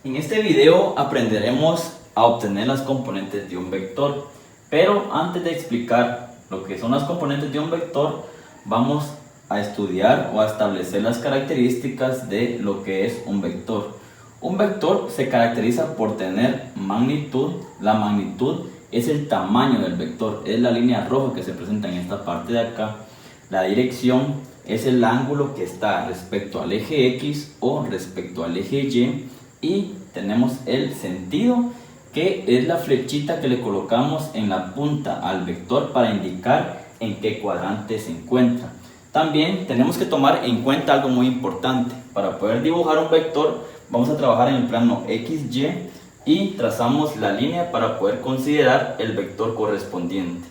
En este video aprenderemos a obtener las componentes de un vector, pero antes de explicar lo que son las componentes de un vector, vamos a estudiar o a establecer las características de lo que es un vector. Un vector se caracteriza por tener magnitud. La magnitud es el tamaño del vector, es la línea roja que se presenta en esta parte de acá. La dirección es el ángulo que está respecto al eje X o respecto al eje Y tenemos el sentido, que es la flechita que le colocamos en la punta al vector para indicar en qué cuadrante se encuentra. También tenemos que tomar en cuenta algo muy importante. Para poder dibujar un vector vamos a trabajar en el plano XY y trazamos la línea para poder considerar el vector correspondiente.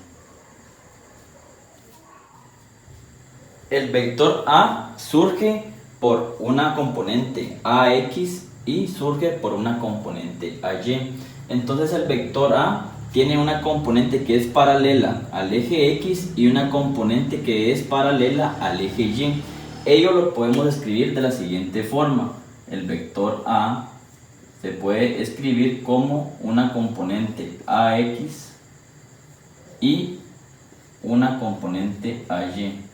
El vector A surge por una componente AX y surge por una componente AY. Entonces el vector A tiene una componente que es paralela al eje X y una componente que es paralela al eje Y. Ello lo podemos escribir de la siguiente forma. El vector A se puede escribir como una componente AX y una componente AY.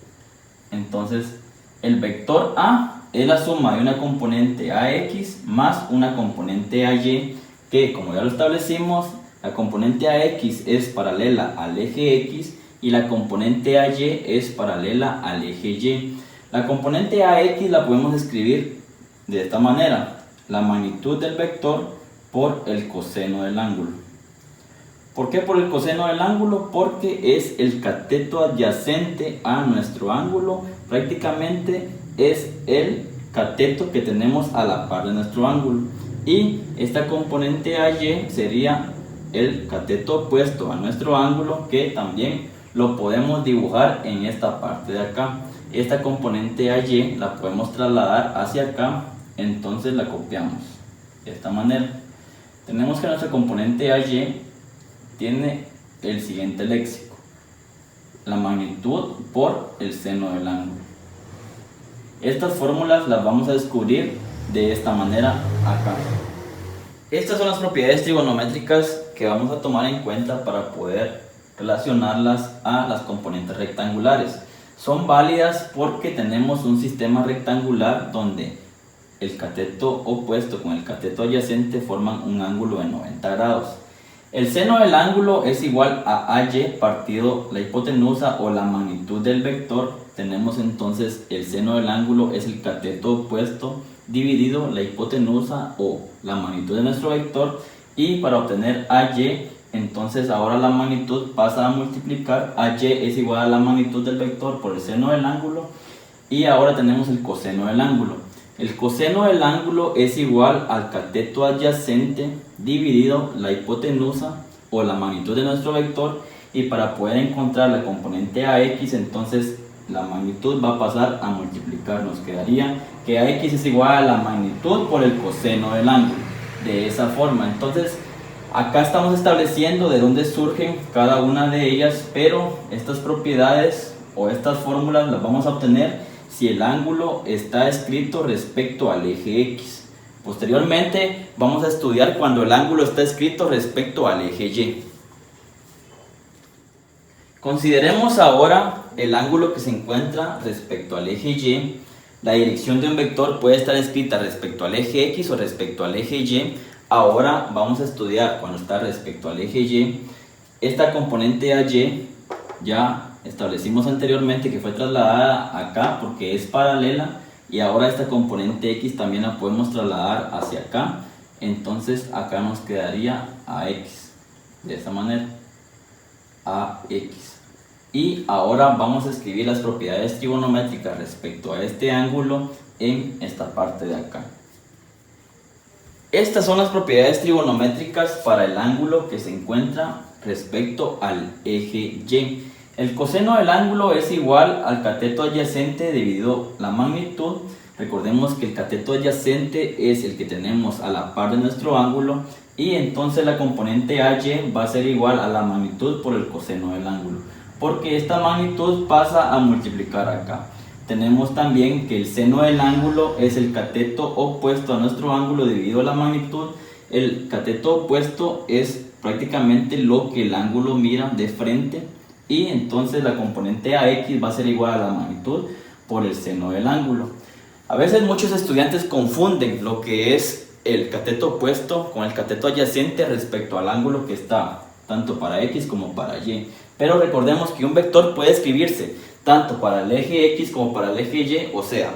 Entonces el vector A es la suma de una componente AX más una componente AY, que como ya lo establecimos, la componente AX es paralela al eje X y la componente AY es paralela al eje Y. La componente AX la podemos escribir de esta manera: la magnitud del vector por el coseno del ángulo. ¿Por qué por el coseno del ángulo? Porque es el cateto adyacente a nuestro ángulo, prácticamente es el cateto que tenemos a la par de nuestro ángulo. Y esta componente AY sería el cateto opuesto a nuestro ángulo, que también lo podemos dibujar en esta parte de acá. Esta componente AY la podemos trasladar hacia acá, entonces la copiamos de esta manera. Tenemos que nuestra componente AY tiene el siguiente léxico: la magnitud por el seno del ángulo. Estas fórmulas las vamos a descubrir de esta manera acá. Estas son las propiedades trigonométricas que vamos a tomar en cuenta para poder relacionarlas a las componentes rectangulares. Son válidas porque tenemos un sistema rectangular donde el cateto opuesto con el cateto adyacente forman un ángulo de 90 grados. El seno del ángulo es igual a AY partido la hipotenusa o la magnitud del vector. Tenemos entonces el seno del ángulo es el cateto opuesto dividido la hipotenusa o la magnitud de nuestro vector, y para obtener AY, entonces ahora la magnitud pasa a multiplicar. AY es igual a la magnitud del vector por el seno del ángulo, y ahora tenemos el coseno del ángulo. El coseno del ángulo es igual al cateto adyacente dividido la hipotenusa o la magnitud de nuestro vector, y para poder encontrar la componente AX, entonces la magnitud va a pasar a multiplicar. Nos quedaría que AX es igual a la magnitud por el coseno del ángulo, de esa forma. Entonces acá estamos estableciendo de dónde surgen cada una de ellas, pero estas propiedades o estas fórmulas las vamos a obtener si el ángulo está escrito respecto al eje X. Posteriormente vamos a estudiar cuando el ángulo está escrito respecto al eje Y. Consideremos ahora el ángulo que se encuentra respecto al eje Y. La dirección de un vector puede estar escrita respecto al eje X o respecto al eje Y. Ahora vamos a estudiar cuando está respecto al eje Y. Esta componente AY ya establecimos anteriormente que fue trasladada acá porque es paralela, y ahora esta componente X también la podemos trasladar hacia acá. Entonces acá nos quedaría AX, de esta manera, AX. Y ahora vamos a escribir las propiedades trigonométricas respecto a este ángulo en esta parte de acá. Estas son las propiedades trigonométricas para el ángulo que se encuentra respecto al eje Y. El coseno del ángulo es igual al cateto adyacente dividido la magnitud. Recordemos que el cateto adyacente es el que tenemos a la par de nuestro ángulo, y entonces la componente AY va a ser igual a la magnitud por el coseno del ángulo, porque esta magnitud pasa a multiplicar acá. tenemos también que el seno del ángulo es el cateto opuesto a nuestro ángulo dividido la magnitud. El cateto opuesto es prácticamente lo que el ángulo mira de frente, y entonces la componente AX va a ser igual a la magnitud por el seno del ángulo. A veces muchos estudiantes confunden lo que es el cateto opuesto con el cateto adyacente respecto al ángulo que está tanto para X como para Y. Pero recordemos que un vector puede escribirse tanto para el eje X como para el eje Y, o sea,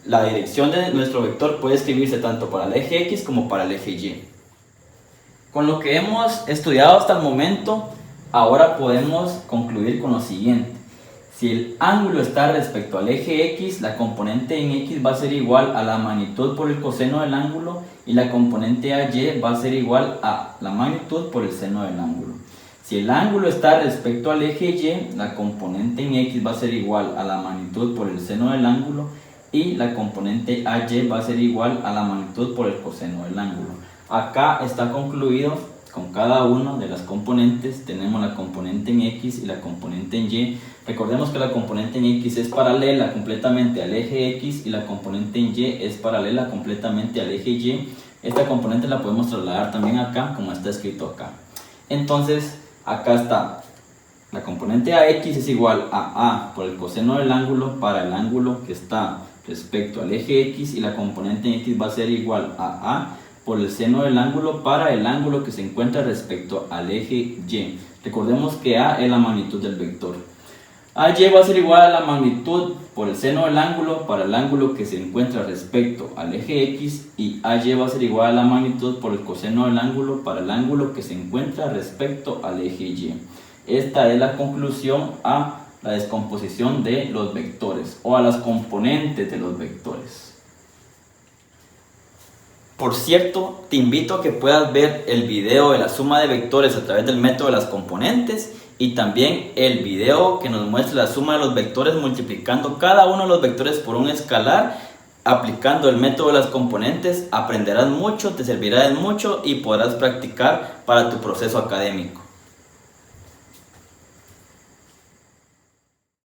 la dirección de nuestro vector puede escribirse tanto para el eje X como para el eje Y. Con lo que hemos estudiado hasta el momento, ahora podemos concluir con lo siguiente. Si el ángulo está respecto al eje X, la componente en X va a ser igual a la magnitud por el coseno del ángulo, y la componente a Y va a ser igual a la magnitud por el seno del ángulo. Si el ángulo está respecto al eje Y, la componente en X va a ser igual a la magnitud por el seno del ángulo, y la componente AY va a ser igual a la magnitud por el coseno del ángulo. Acá está concluido con cada una de las componentes. Tenemos la componente en X y la componente en Y. Recordemos que la componente en X es paralela completamente al eje X y la componente en Y es paralela completamente al eje Y. Esta componente la podemos trasladar también acá, como está escrito acá. Entonces, acá está. La componente AX es igual a A por el coseno del ángulo para el ángulo que está respecto al eje X, y la componente en X va a ser igual a A por el seno del ángulo para el ángulo que se encuentra respecto al eje Y. Recordemos que A es la magnitud del vector. AY va a ser igual a la magnitud por el seno del ángulo para el ángulo que se encuentra respecto al eje X, y AY va a ser igual a la magnitud por el coseno del ángulo para el ángulo que se encuentra respecto al eje Y. Esta es la conclusión a la descomposición de los vectores o a las componentes de los vectores. Por cierto, te invito a que puedas ver el video de la suma de vectores a través del método de las componentes, y también el video que nos muestra la suma de los vectores multiplicando cada uno de los vectores por un escalar. Aplicando el método de las componentes aprenderás mucho, te servirá de mucho y podrás practicar para tu proceso académico.